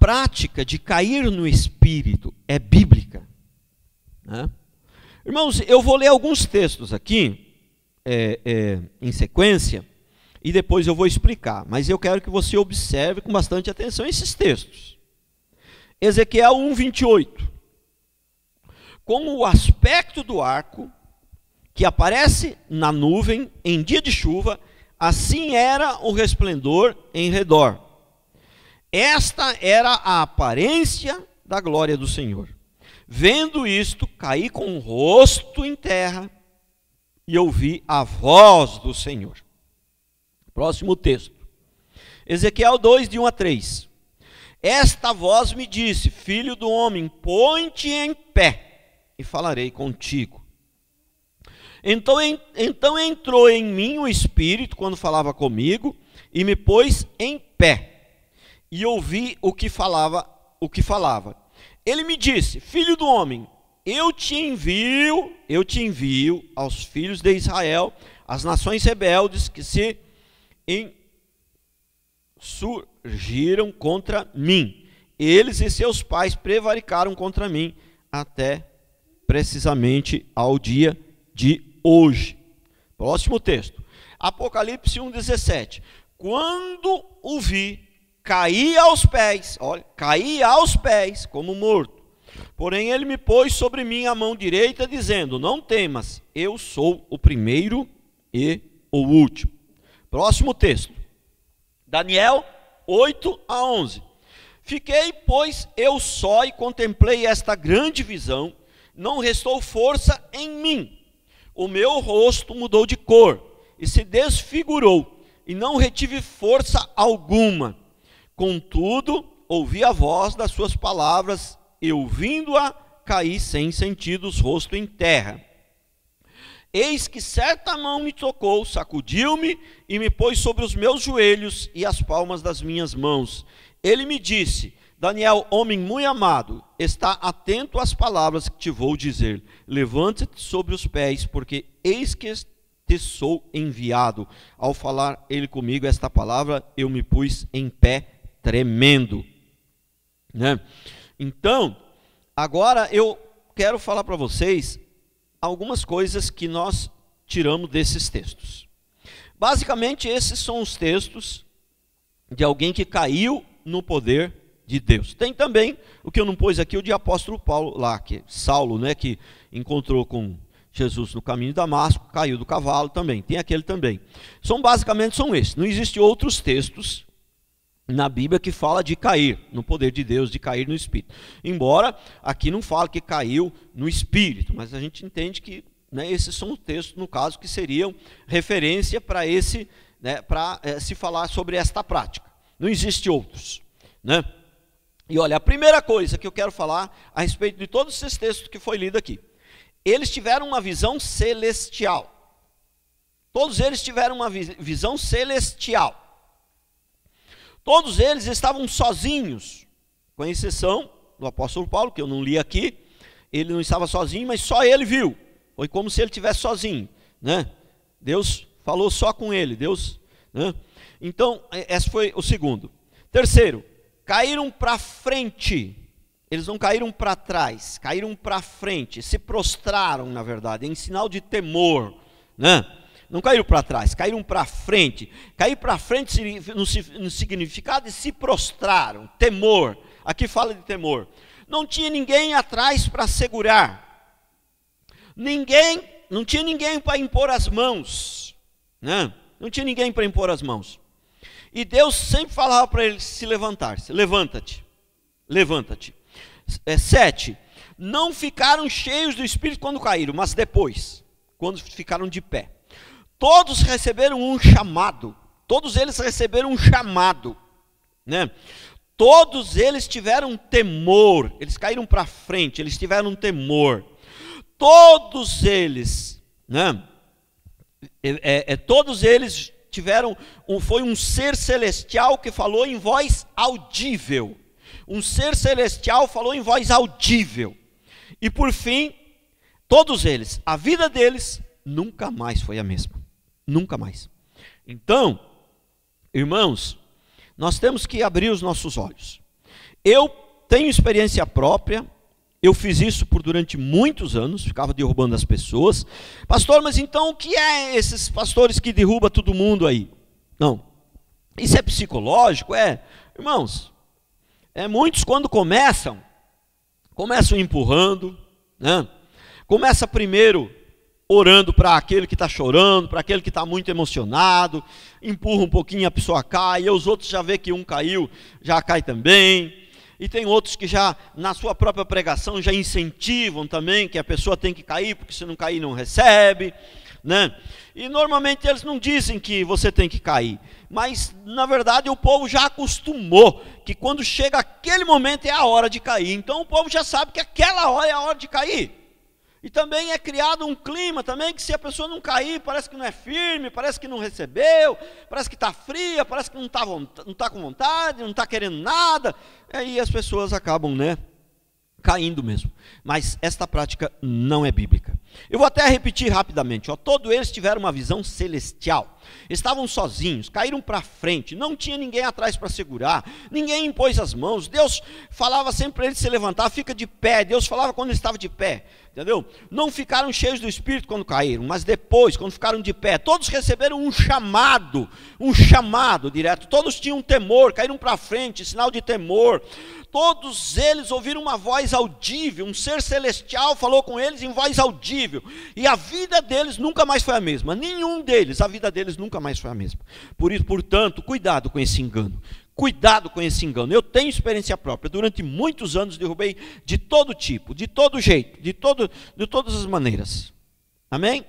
prática de cair no espírito é bíblica, né? Irmãos, eu vou ler alguns textos aqui, em sequência, e depois eu vou explicar, mas eu quero que você observe com bastante atenção esses textos. Ezequiel 1:28. Como o aspecto do arco que aparece na nuvem em dia de chuva, assim era o resplendor em redor. Esta era a aparência da glória do Senhor. Vendo isto, caí com o rosto em terra e ouvi a voz do Senhor. Próximo texto. Ezequiel 2:1-3. Esta voz me disse: filho do homem, põe-te em pé e falarei contigo. Então entrou em mim o Espírito quando falava comigo e me pôs em pé e ouvi o que falava. Ele me disse: filho do homem, eu te envio aos filhos de Israel, as nações rebeldes que se surgiram contra mim. Eles e seus pais prevaricaram contra mim até precisamente ao dia de hoje. Próximo texto. Apocalipse 1:17. Quando o vi, caí aos pés como morto. Porém ele me pôs sobre mim a mão direita, dizendo: não temas, eu sou o primeiro e o último. Próximo texto. Daniel 8-11. Fiquei, pois, eu só e contemplei esta grande visão, não restou força em mim. O meu rosto mudou de cor e se desfigurou, e não retive força alguma. Contudo, ouvi a voz das suas palavras, e ouvindo-a, caí sem sentidos, rosto em terra. Eis que certa mão me tocou, sacudiu-me e me pôs sobre os meus joelhos e as palmas das minhas mãos. Ele me disse: Daniel, homem muito amado, está atento às palavras que te vou dizer. Levante-te sobre os pés, porque eis que te sou enviado. Ao falar ele comigo esta palavra, eu me pus em pé tremendo, né? Então, agora eu quero falar para vocês algumas coisas que nós tiramos desses textos. Basicamente, esses são os textos de alguém que caiu no poder de Deus. Tem também, o que eu não pus aqui, o de apóstolo Paulo lá, que Saulo, né, que encontrou com Jesus no caminho de Damasco, caiu do cavalo também, tem aquele também. Basicamente são esses. Não existem outros textos na Bíblia que fala de cair no poder de Deus, de cair no Espírito. Embora aqui não fala que caiu no Espírito, mas a gente entende que, né, esses são os textos, no caso, que seriam referência para esse, né, para se falar sobre esta prática. Não existe outros, né? E olha, a primeira coisa que eu quero falar a respeito de todos esses textos que foi lido aqui, eles tiveram uma visão celestial. Todos eles tiveram uma visão celestial. Todos eles estavam sozinhos, com exceção do apóstolo Paulo, que eu não li aqui. Ele não estava sozinho, mas só ele viu. Foi como se ele estivesse sozinho, né? Deus falou só com ele, Deus, né? Então, esse foi o segundo. Terceiro, caíram para frente. Eles não caíram para trás, caíram para frente, se prostraram, na verdade, em sinal de temor, né? Não caíram para trás, caíram para frente. Cair para frente no significado de se prostraram, temor. Aqui fala de temor. Não tinha ninguém atrás para segurar. Não tinha ninguém para impor as mãos, né? Não tinha ninguém para impor as mãos. E Deus sempre falava para eles se levantar-se. Levanta-te, levanta-te. 7. Não ficaram cheios do Espírito quando caíram, mas depois, quando ficaram de pé. Todos receberam um chamado. Todos eles receberam um chamado, né? Todos eles tiveram temor. Eles caíram para frente, eles tiveram temor. Todos eles, né? Todos eles tiveram, foi um ser celestial que falou em voz audível. Um ser celestial falou em voz audível. E por fim, todos eles, a vida deles nunca mais foi a mesma. Nunca mais. Então, irmãos, nós temos que abrir os nossos olhos. Eu tenho experiência própria, eu fiz isso durante muitos anos, ficava derrubando as pessoas. Pastor, mas então o que é esses pastores que derrubam todo mundo aí? Não, isso é psicológico? Irmãos, muitos quando começam empurrando, né? Começa primeiro orando para aquele que está chorando, para aquele que está muito emocionado, empurra um pouquinho, a pessoa cai, e os outros já vê que um caiu, já cai também. E tem outros que já, na sua própria pregação, já incentivam também que a pessoa tem que cair, porque se não cair não recebe, né? E normalmente eles não dizem que você tem que cair, mas na verdade o povo já acostumou que quando chega aquele momento é a hora de cair. Então o povo já sabe que aquela hora é a hora de cair. E também é criado um clima também que se a pessoa não cair, parece que não é firme, parece que não recebeu, parece que está fria, parece que não está com vontade, não está querendo nada. Aí as pessoas acabam, caindo mesmo. Mas esta prática não é bíblica. Eu vou até repetir rapidamente. Todos eles tiveram uma visão celestial. Estavam sozinhos, caíram para frente, não tinha ninguém atrás para segurar, ninguém impôs as mãos. Deus falava sempre para eles se levantar, fica de pé. Deus falava quando ele estava de pé, entendeu? Não ficaram cheios do Espírito quando caíram, mas depois, quando ficaram de pé, todos receberam um chamado direto. Todos tinham temor, caíram para frente, sinal de temor. Todos eles ouviram uma voz audível, um ser celestial falou com eles em voz audível, e a vida deles nunca mais foi a mesma. Nenhum deles, a vida deles nunca mais foi a mesma. Por isso, portanto, cuidado com esse engano. Cuidado com esse engano. Eu tenho experiência própria. Durante muitos anos derrubei de todo tipo, de todo jeito, de todas as maneiras. Amém?